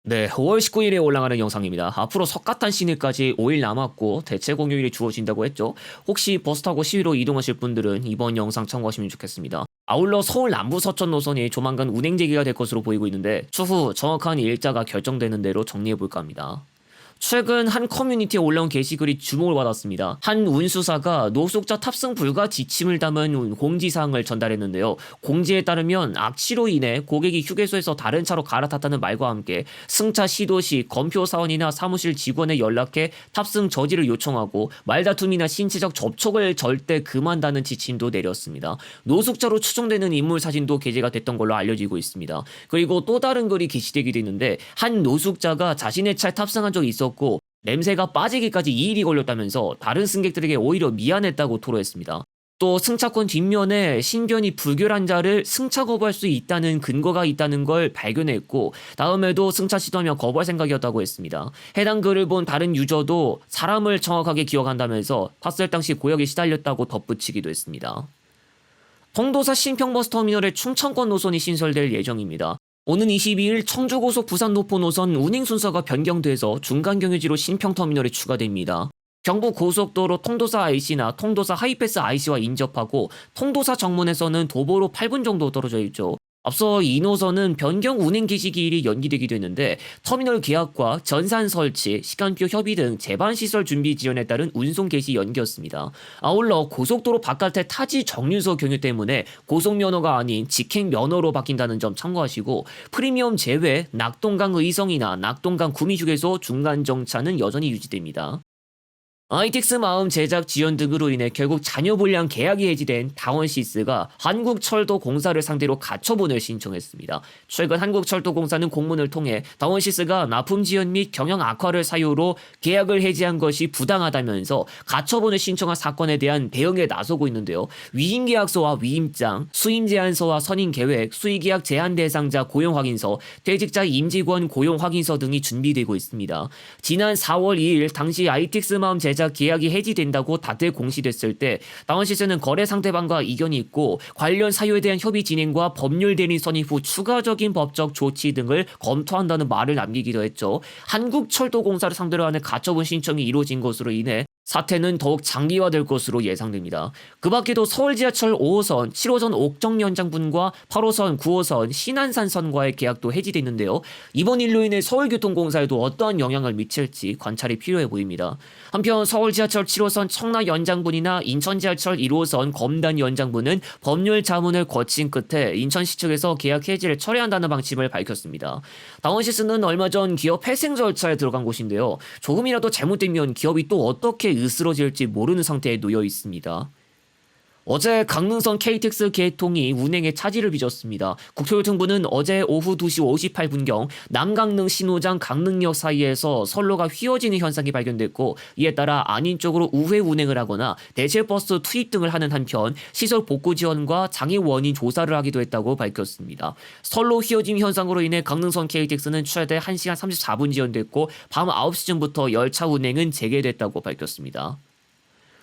네, 5월 19일에 올라가는 영상입니다. 앞으로 석가탄 시내까지 5일 남았고 대체 공휴일이 주어진다고 했죠. 혹시 버스 타고 시위로 이동하실 분들은 이번 영상 참고하시면 좋겠습니다. 아울러 서울 남부 서천 노선이 조만간 운행 재개가 될 것으로 보이고 있는데 추후 정확한 일자가 결정되는 대로 정리해볼까 합니다. 최근 한 커뮤니티에 올라온 게시글이 주목을 받았습니다. 한 운수사가 노숙자 탑승 불가 지침을 담은 공지사항을 전달했는데요. 공지에 따르면 악취로 인해 고객이 휴게소에서 다른 차로 갈아탔다는 말과 함께 승차 시도 시 검표 사원이나 사무실 직원에 연락해 탑승 저지를 요청하고 말다툼이나 신체적 접촉을 절대 금한다는 지침도 내렸습니다. 노숙자로 추정되는 인물 사진도 게재가 됐던 걸로 알려지고 있습니다. 그리고 또 다른 글이 게시되기도 했는데 한 노숙자가 자신의 차에 탑승한 적이 있었고 냄새가 빠지기까지 2일이 걸렸다면서 다른 승객들에게 오히려 미안했다고 토로했습니다. 또 승차권 뒷면에 신변이 불결한 자를 승차 거부할 수 있다는 근거가 있다는 걸 발견했고 다음에도 승차 시도하며 거부할 생각이었다고 했습니다. 해당 글을 본 다른 유저도 사람을 정확하게 기억한다면서 탔을 당시 고역에 시달렸다고 덧붙이기도 했습니다. 통도사 신평버스터미널에 충청권 노선이 신설될 예정입니다. 오는 22일 청주고속 부산노포 노선 운행 순서가 변경돼서 중간 경유지로 신평터미널에 추가됩니다. 경부고속도로 통도사 IC나 통도사 하이패스 IC와 인접하고 통도사 정문에서는 도보로 8분 정도 떨어져 있죠. 앞서 이 노선은 변경 운행 개시 기일이 연기되기도 했는데 터미널 계약과 전산 설치, 시간표 협의 등 제반 시설 준비 지연에 따른 운송 개시 연기였습니다. 아울러 고속도로 바깥의 타지 정류소 경유 때문에 고속면허가 아닌 직행 면허로 바뀐다는 점 참고하시고 프리미엄 제외 낙동강 의성이나 낙동강 구미휴게소 중간 정차는 여전히 유지됩니다. ITX 마음 제작 지연 등으로 인해 결국 잔여 분량 계약이 해지된 다원시스가 한국철도공사를 상대로 가처분을 신청했습니다. 최근 한국철도공사는 공문을 통해 다원시스가 납품 지연 및 경영 악화를 사유로 계약을 해지한 것이 부당하다면서 가처분을 신청한 사건에 대한 대응에 나서고 있는데요. 위임계약서와 위임장, 수임제안서와 선임계획, 수의계약 제한 대상자 고용확인서, 퇴직자 임직원 고용확인서 등이 준비되고 있습니다. 지난 4월 2일 당시 ITX 마음 제작 계약이 해지된다고 다들 공시됐을 때 다원시스는 거래 상대방과 이견이 있고 관련 사유에 대한 협의 진행과 법률 대리 선임 후 추가적인 법적 조치 등을 검토한다는 말을 남기기도 했죠. 한국철도공사를 상대로 하는 가처분 신청이 이루어진 것으로 인해 사태는 더욱 장기화될 것으로 예상됩니다. 그 밖에도 서울 지하철 5호선, 7호선 옥정 연장분과 8호선, 9호선 신안산선과의 계약도 해지됐는데요. 이번 일로 인해 서울교통공사에도 어떠한 영향을 미칠지 관찰이 필요해 보입니다. 한편 서울 지하철 7호선 청라 연장분이나 인천 지하철 1호선 검단 연장분은 법률 자문을 거친 끝에 인천시 측에서 계약 해지를 철회한다는 방침을 밝혔습니다. 다원시스는 얼마 전 기업 회생 절차에 들어간 곳인데요. 조금이라도 잘못되면 기업이 또 어떻게 으스러질지 모르는 상태에 놓여 있습니다. 어제 강릉선 KTX 개통이 운행에 차질을 빚었습니다. 국토교통부는 어제 오후 2시 58분경 남강릉 신호장 강릉역 사이에서 선로가 휘어지는 현상이 발견됐고 이에 따라 안인 쪽으로 우회 운행을 하거나 대체버스 투입 등을 하는 한편 시설 복구 지원과 장애 원인 조사를 하기도 했다고 밝혔습니다. 선로 휘어짐 현상으로 인해 강릉선 KTX는 최대 1시간 34분 지연됐고 밤 9시쯤부터 열차 운행은 재개됐다고 밝혔습니다.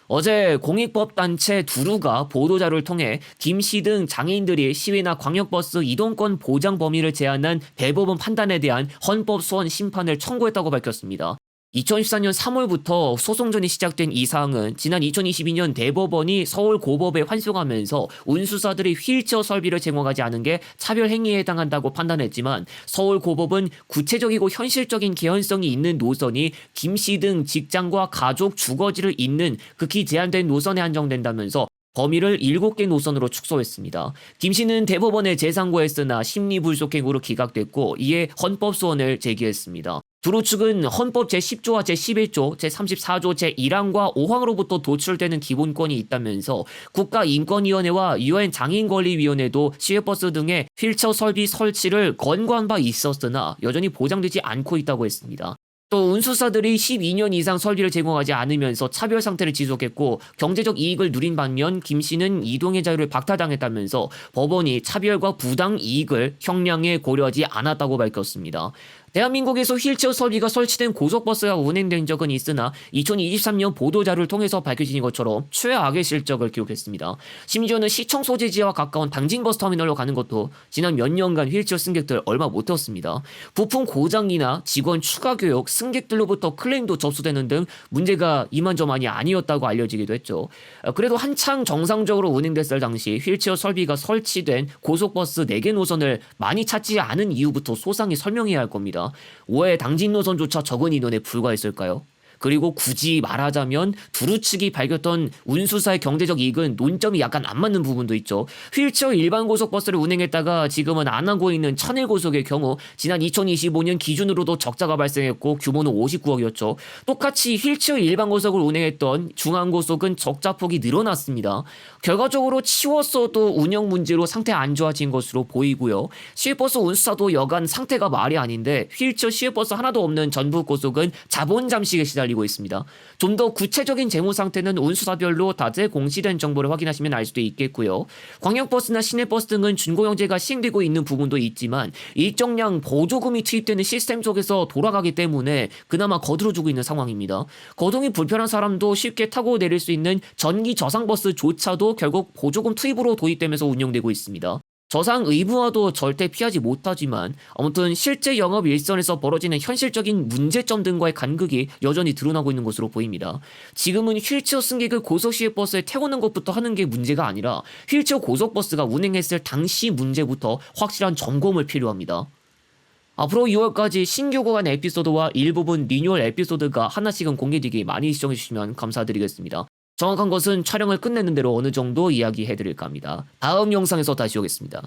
어제 공익법단체 두루가 보도자료를 통해 김씨 등 장애인들이 시위나 광역버스 이동권 보장 범위를 제한한 대법원 판단에 대한 헌법소원 심판을 청구했다고 밝혔습니다. 2014년 3월부터 소송전이 시작된 이 사항은 지난 2022년 대법원이 서울고법에 환송하면서 운수사들이 휠체어 설비를 제공하지 않은 게 차별 행위에 해당한다고 판단했지만 서울고법은 구체적이고 현실적인 개연성이 있는 노선이 김씨 등 직장과 가족 주거지를 잇는 극히 제한된 노선에 한정된다면서 범위를 7개 노선으로 축소했습니다. 김 씨는 대법원에 재상고했으나 심리불속행으로 기각됐고 이에 헌법소원을 제기했습니다. 두루 측은 헌법 제10조와 제11조, 제34조 제1항과 5항으로부터 도출되는 기본권이 있다면서 국가인권위원회와 UN 장애인권리위원회도 시외버스 등의 휠체어 설비 설치를 권고한 바 있었으나 여전히 보장되지 않고 있다고 했습니다. 또 운수사들이 12년 이상 설비를 제공하지 않으면서 차별 상태를 지속했고 경제적 이익을 누린 반면 김 씨는 이동의 자유를 박탈당했다면서 법원이 차별과 부당 이익을 형량에 고려하지 않았다고 밝혔습니다. 대한민국에서 휠체어 설비가 설치된 고속버스가 운행된 적은 있으나 2023년 보도자료를 통해서 밝혀진 것처럼 최악의 실적을 기록했습니다. 심지어는 시청 소재지와 가까운 당진버스터미널로 가는 것도 지난 몇 년간 휠체어 승객들 얼마 못 태웠습니다. 부품 고장이나 직원 추가 교육, 승객들로부터 클레임도 접수되는 등 문제가 이만저만이 아니었다고 알려지기도 했죠. 그래도 한창 정상적으로 운행됐을 당시 휠체어 설비가 설치된 고속버스 4개 노선을 많이 찾지 않은 이유부터 소상히 설명해야 할 겁니다. 왜 당진 노선조차 적은 인원에 불과했을까요? 그리고 굳이 말하자면 두루치기 밝혔던 운수사의 경제적 이익은 논점이 약간 안 맞는 부분도 있죠. 휠체어 일반 고속버스를 운행했다가 지금은 안 하고 있는 천일고속의 경우 지난 2025년 기준으로도 적자가 발생했고 규모는 59억이었죠. 똑같이 휠체어 일반 고속을 운행했던 중앙고속은 적자폭이 늘어났습니다. 결과적으로 치웠어도 운영 문제로 상태 안 좋아진 것으로 보이고요. 시외버스 운수사도 여간 상태가 말이 아닌데 휠체어 시외버스 하나도 없는 전북고속은 자본 잠식에 시달리고 있습니다. 좀 더 구체적인 재무 상태는 운수사별로 다들 공시된 정보를 확인하시면 알 수도 있겠고요. 광역버스나 시내버스 등은 준공영제가 시행되고 있는 부분도 있지만 일정량 보조금이 투입되는 시스템 속에서 돌아가기 때문에 그나마 거들어주고 있는 상황입니다. 거동이 불편한 사람도 쉽게 타고 내릴 수 있는 전기 저상버스조차도 결국 보조금 투입으로 도입되면서 운영되고 있습니다. 저상 의무화도 절대 피하지 못하지만 아무튼 실제 영업 일선에서 벌어지는 현실적인 문제점 등과의 간극이 여전히 드러나고 있는 것으로 보입니다. 지금은 휠체어 승객을 고속시외버스에 태우는 것부터 하는 게 문제가 아니라 휠체어 고속버스가 운행했을 당시 문제부터 확실한 점검을 필요합니다. 앞으로 6월까지 신규 구간 에피소드와 일부분 리뉴얼 에피소드가 하나씩은 공개되기 많이 시청해주시면 감사드리겠습니다. 정확한 것은 촬영을 끝내는 대로 어느 정도 이야기해드릴까 합니다. 다음 영상에서 다시 오겠습니다.